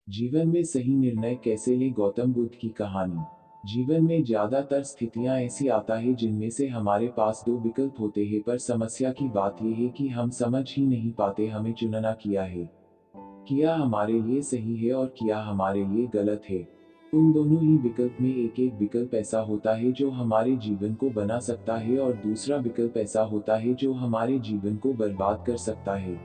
जीवन में सही निर्णय कैसे लें? गौतम बुद्ध की कहानी। जीवन में ज्यादातर स्थितियां ऐसी आता है जिनमें से हमारे पास दो विकल्प होते हैं, पर समस्या की बात यह है कि हम समझ ही नहीं पाते हमें चुनना किया है। किया हमारे लिए सही है और किया हमारे लिए गलत है। उन दोनों ही विकल्प में एक एक विकल्प ऐसा होता है जो हमारे जीवन को बना सकता है और दूसरा विकल्प ऐसा होता है जो हमारे जीवन को बर्बाद कर सकता है।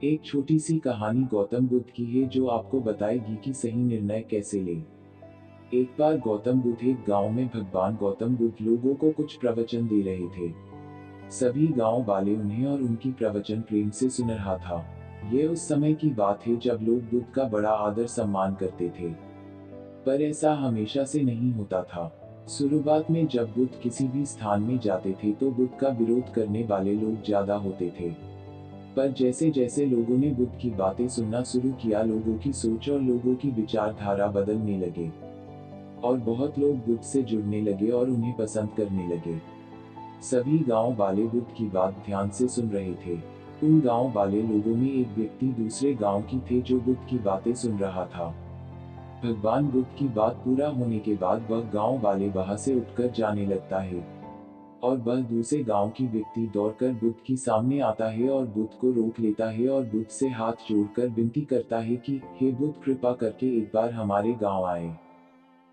एक छोटी सी कहानी गौतम बुद्ध की है जो आपको बताएगी कि सही निर्णय कैसे लें। एक बार गौतम बुद्ध एक गांव में भगवान गौतम बुद्ध लोगों को कुछ प्रवचन दे रहे थे। सभी गांव वाले उन्हें और उनकी प्रवचन प्रेम से सुन रहा था। ये उस समय की बात है जब लोग बुद्ध का बड़ा आदर सम्मान करते थे। पर ऐसा हमेशा से नहीं होता था। शुरुआत में जब बुद्ध किसी भी स्थान में जाते थे तो बुद्ध का विरोध करने वाले लोग ज्यादा होते थे। पर जैसे जैसे लोगों ने बुद्ध की बातें सुनना शुरू किया, लोगों की सोच और लोगों की विचारधारा बदलने लगे और बहुत लोग बुद्ध से जुड़ने लगे और उन्हें पसंद करने लगे। सभी गांव वाले बुद्ध की बात ध्यान से सुन रहे थे। उन गांव वाले लोगों में एक व्यक्ति दूसरे गांव की थे जो बुद्ध की बातें सुन रहा था। भगवान बुद्ध की बात पूरा होने के बाद वह गांव वाले वहां से उठकर जाने लगता है और वह दूसरे गांव की व्यक्ति दौड़कर बुद्ध के सामने आता है और बुद्ध को रोक लेता है और बुद्ध से हाथ जोड़कर विनती करता है कि हे बुद्ध, कृपा करके एक बार हमारे गांव आए।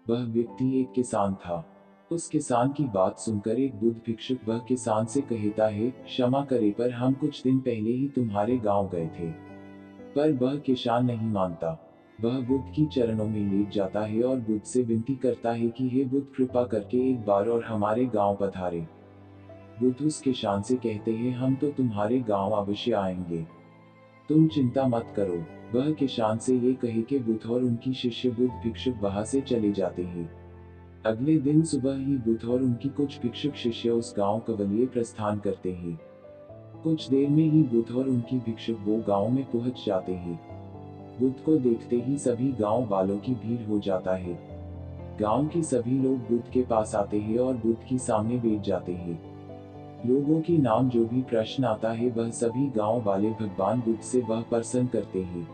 वह व्यक्ति एक किसान था। उस किसान की बात सुनकर एक बुद्ध भिक्षुक वह किसान से कहता है, क्षमा करे पर हम कुछ दिन पहले ही तुम्हारे गांव गए थे। पर वह किसान नहीं मानता। वह बुद्ध की चरणों में लेट जाता है और बुद्ध से विनती करता है कि हे बुद्ध, कृपा करके एक बार और हमारे गांव पधारे। बुद्ध उस किसान से कहते हैं, हम तो तुम्हारे गांव अवश्य आएंगे, तुम चिंता मत करो। वह किसान से ये कहे कि बुद्ध और उनकी शिष्य बुद्ध भिक्षुक वहां से चले जाते हैं। अगले दिन सुबह ही बुद्ध और उनकी कुछ भिक्षुक शिष्य उस गांव के लिए प्रस्थान करते हैं। कुछ देर में ही बुद्ध और उनकी भिक्षुक वो गांव में पहुंच जाते हैं। बुद्ध को देखते ही सभी गांव वालों की भीड़ हो जाता है। गांव के सभी लोग बुद्ध के पास आते हैं और बुद्ध के सामने बैठ जाते हैं। लोगों की नाम जो भी प्रश्न आता है वह सभी गांव वाले भगवान बुद्ध से वह प्रश्न करते हैं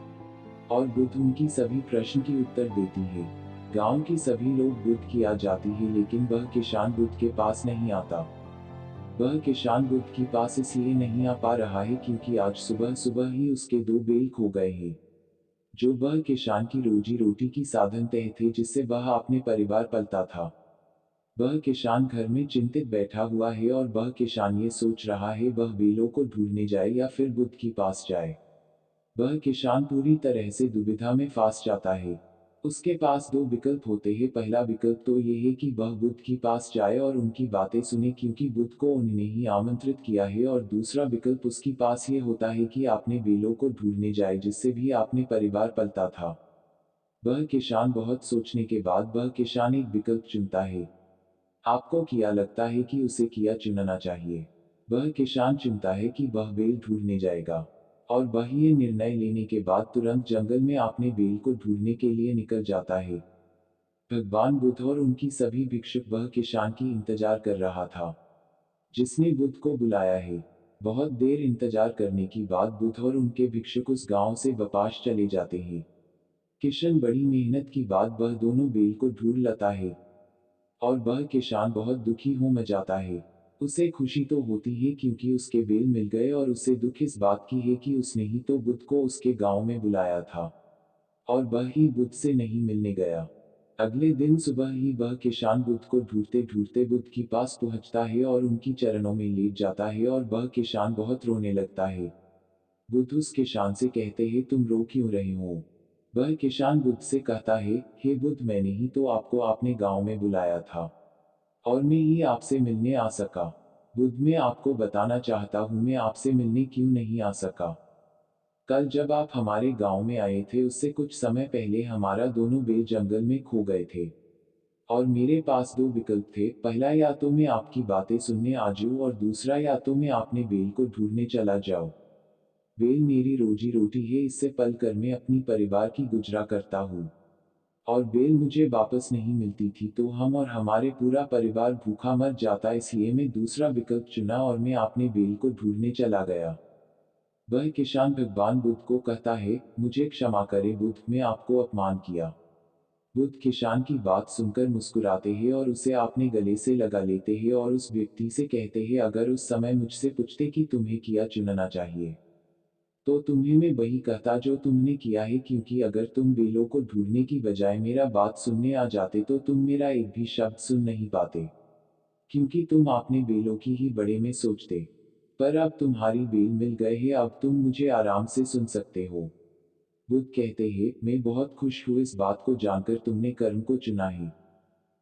और बुद्ध उनकी सभी प्रश्न की उत्तर देती है। गांव के सभी लोग बुद्ध की आ जाती है, लेकिन वह किसान बुद्ध के पास नहीं आता। वह किसान बुद्ध के पास इसलिए नहीं आ पा रहा है क्योंकि आज सुबह सुबह ही उसके दो बैल खो गए हैं, जो वह किसान की रोजी रोटी की साधन तय थे जिससे वह अपने परिवार पलता था। वह किसान घर में चिंतित बैठा हुआ है और वह किसान ये सोच रहा है वह बैलों को ढूंढने जाए या फिर बुद्ध के पास जाए। वह किसान पूरी तरह से दुविधा में फंस जाता है। उसके पास दो विकल्प होते हैं। पहला विकल्प तो ये है कि वह बुद्ध के पास जाए और उनकी बातें सुने क्योंकि बुद्ध को उन्होंने ही आमंत्रित किया है, और दूसरा विकल्प उसके पास ये होता है कि आपने बैलों को ढूंढने जाए जिससे भी आपने परिवार पलता था। वह किसान बहुत सोचने के बाद वह किसान एक विकल्प चुनता है। आपको क्या लगता है कि उसे क्या चुनना चाहिए? वह किसान चुनता है कि वह बैल ढूंढने जाएगा और वह ये निर्णय लेने के बाद तुरंत जंगल में अपने बैल को ढूंढने के लिए निकल जाता है। भगवान बुद्ध और उनकी सभी भिक्षुक वह किसान की इंतजार कर रहा था जिसने बुद्ध को बुलाया है। बहुत देर इंतजार करने के बाद बुद्ध और उनके भिक्षुक उस गांव से वापस चले जाते हैं। किशन बड़ी मेहनत के बाद वह दोनों बैल को ढूंढ लेता है और वह किसान बहुत दुखी हो म जाता है। उसे खुशी तो होती है क्योंकि उसके बैल मिल गए, और उसे दुख इस बात की है कि उसने ही तो बुद्ध को उसके गांव में बुलाया था और वह ही बुद्ध से नहीं मिलने गया। अगले दिन सुबह ही वह किसान बुद्ध को ढूंढते ढूंढते बुद्ध के पास पहुंचता है और उनकी चरणों में लेट जाता है और वह किसान बहुत रोने लगता है। बुद्ध उस किसान से कहते हैं, तुम रो क्यों रहे हो? वह किसान बुद्ध से कहता है, हे बुद्ध, मैंने ही तो आपको अपने गांव में बुलाया था और मैं ही आपसे मिलने आ सका। बुद्ध, मैं आपको बताना चाहता हूँ मैं आपसे मिलने क्यों नहीं आ सका। कल जब आप हमारे गांव में आए थे उससे कुछ समय पहले हमारा दोनों बैल जंगल में खो गए थे और मेरे पास दो विकल्प थे। पहला, या तो मैं आपकी बातें सुनने आ जाऊं, और दूसरा, या तो मैं अपने बैल को ढूंढने चला जाऊं। बैल मेरी रोजी रोटी है, इससे पल कर मैं अपनी परिवार की गुजरा करता हूँ और बैल मुझे वापस नहीं मिलती थी तो हम और हमारे पूरा परिवार भूखा मर जाता, इसलिए मैं दूसरा विकल्प चुना और मैं अपने बैल को ढूंढने चला गया। वह किसान भगवान बुद्ध को कहता है, मुझे क्षमा करे बुद्ध, मैं आपको अपमान किया। बुद्ध किसान की बात सुनकर मुस्कुराते हैं और उसे अपने गले से लगा लेते हैं और उस व्यक्ति से कहते हैं, अगर उस समय मुझसे पूछते कि तुम्हें क्या चुनना चाहिए, तो तुम्हें मैं वही कहता जो तुमने किया है, क्योंकि अगर तुम बेलों को ढूंढने की बजाय मेरा बात सुनने आ जाते तो तुम मेरा एक भी शब्द सुन नहीं पाते, क्योंकि तुम अपने बेलों की ही बड़े में सोचते। पर अब तुम्हारी बेल मिल गए हैं, अब तुम मुझे आराम से सुन सकते हो। बुद्ध कहते हैं, मैं बहुत खुश हूँ इस बात को जानकर तुमने कर्म को चुना है।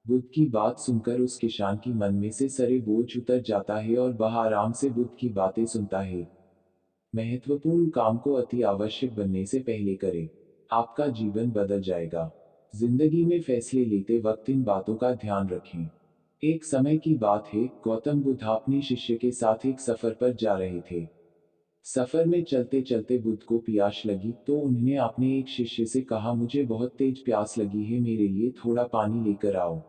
बुद्ध की बात सुनकर उस किसान की मन में से सारे बोझ उतर जाता है और वह आराम से बुद्ध की बातें सुनता है। महत्वपूर्ण काम को अति आवश्यक बनने से पहले करें। आपका जीवन बदल जाएगा। जिंदगी में फैसले लेते वक्त इन बातों का ध्यान रखें। एक समय की बात है, गौतम बुद्ध अपने शिष्य के साथ एक सफर पर जा रहे थे। सफर में चलते चलते बुद्ध को प्यास लगी तो उन्होंने अपने एक शिष्य से कहा, मुझे बहुत तेज प्यास लगी है, मेरे लिए थोड़ा पानी लेकर आओ।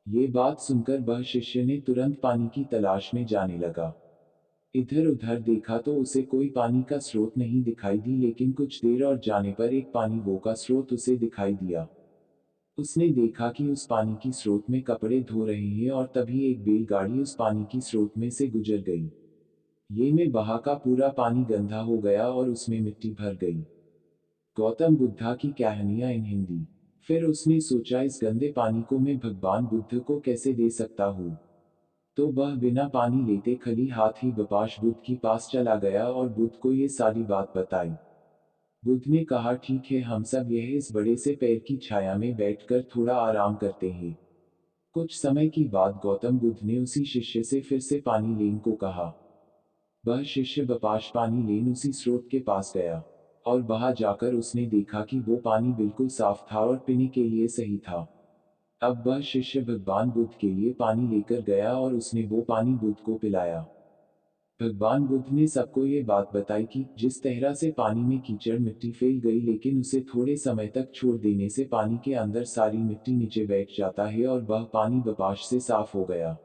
ये बात सुनकर वह शिष्य ने तुरंत पानी की तलाश में जाने लगा। इधर उधर देखा तो उसे कोई पानी का स्रोत नहीं दिखाई दी, लेकिन कुछ देर और जाने पर एक पानी वो का स्रोत उसे दिखाई दिया। उसने देखा कि उस पानी की स्रोत में कपड़े धो रहे हैं और तभी एक बैलगाड़ी उस पानी की स्रोत में से गुजर गई। ये में बहा का पूरा पानी गंदा हो गया और उसमें मिट्टी भर गई। गौतम बुद्धा की कहानियां इन हिंदी। फिर उसने सोचा, इस गंदे पानी को मैं भगवान बुद्ध को कैसे दे सकता हूँ। तो वह बिना पानी लेते खाली हाथ ही बपाश बुद्ध के पास चला गया और बुद्ध को ये सारी बात बताई। बुद्ध ने कहा, ठीक है, हम सब यह इस बड़े से पेड़ की छाया में बैठकर थोड़ा आराम करते हैं। कुछ समय की बाद गौतम बुद्ध ने उसी शिष्य से फिर से पानी लेने को कहा। वह शिष्य बपाश पानी लेने उसी स्रोत के पास गया और वहां जाकर उसने देखा कि वो पानी बिल्कुल साफ था और पीने के लिए सही था। अब वह शिष्य भगवान बुद्ध के लिए पानी लेकर गया और उसने वो पानी बुद्ध को पिलाया। भगवान बुद्ध ने सबको ये बात बताई कि जिस तरह से पानी में कीचड़ मिट्टी फैल गई, लेकिन उसे थोड़े समय तक छोड़ देने से पानी के अंदर सारी मिट्टी नीचे बैठ जाता है और वह पानी बपाश से साफ हो गया।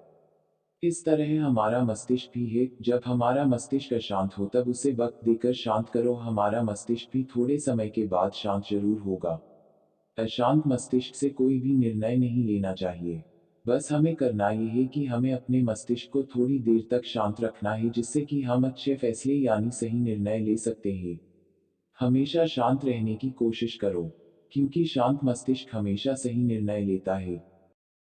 इस तरह हमारा मस्तिष्क भी है, जब हमारा मस्तिष्क अशांत हो तब उसे वक्त देकर शांत करो, हमारा मस्तिष्क भी थोड़े समय के बाद शांत जरूर होगा। अशांत मस्तिष्क से कोई भी निर्णय नहीं लेना चाहिए। बस हमें करना ये है कि हमें अपने मस्तिष्क को थोड़ी देर तक शांत रखना है, जिससे कि हम अच्छे फैसले यानी सही निर्णय ले सकते हैं। हमेशा शांत रहने की कोशिश करो, क्योंकि शांत मस्तिष्क हमेशा सही निर्णय लेता है।